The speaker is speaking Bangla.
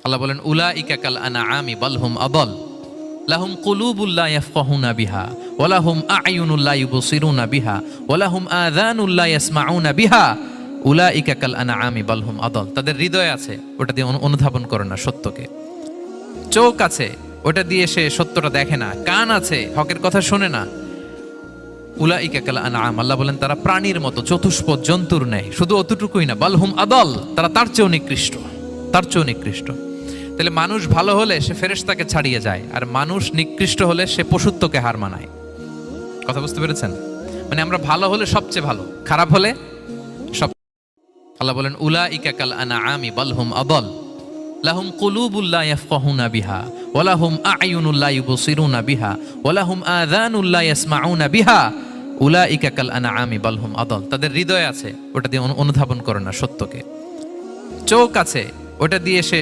আল্লাহ বলেন উলাইকা কাল আনআমি বাল হুম আদাল লাহুম কুলুবুল লা ইয়াফকাহুনা বিহা ওয়া লাহুম আ'য়ুনুল লা ইউবসিরুনা বিহা ওয়া লাহুম আযানুল লা ইয়াসমাউনা বিহা উলাইকা কাল আনআমি বাল হুম আদাল। তাদের হৃদয় আছে, ওটা দিয়ে অনুধাবন করে না সত্যকে। চোখ আছে, ওটা দিয়ে সে সত্যটা দেখে না। কান আছে, হকের কথা শোনে না। উলাইকা কাল আনআম, আল্লাহ বলেন তারা প্রাণীর মতো, চতুষ্পদ জন্তুর ন্যায়। শুধু অতটুকুই না, বাল হুম আদাল, তারা তার চেয়েও নিকৃষ্ট, তার চেয়েও নিকৃষ্ট। তাহলে মানুষ ভালো হলে সে ফেরেশতাকে ছাড়িয়ে যায়, আর মানুষ নিকৃষ্ট হলে সে পশুত্বকে হার মানায়। কথা বুঝতে পেরেছেন? মানে আমরা ভালো হলে সবচেয়ে ভালো, খারাপ হলে সব। আল্লাহ বলেন উলাইকা কাল আনআমি বাল হুম আদাল লাহুম কুলুবুল লা ইয়াফকাহুনা বিহা ওয়া লাহুম আ'য়ুনুল লা ইউবসিরুনা বিহা ওয়া লাহুম আযানুল লা ইয়াসমাউনা বিহা উলাইকা কাল আনআমি বাল হুম আদাল। তাদের হৃদয় আছে, ওটা দিয়ে অনুধাবন করে না সত্যকে। চোখ আছে, ওটা দিয়ে সে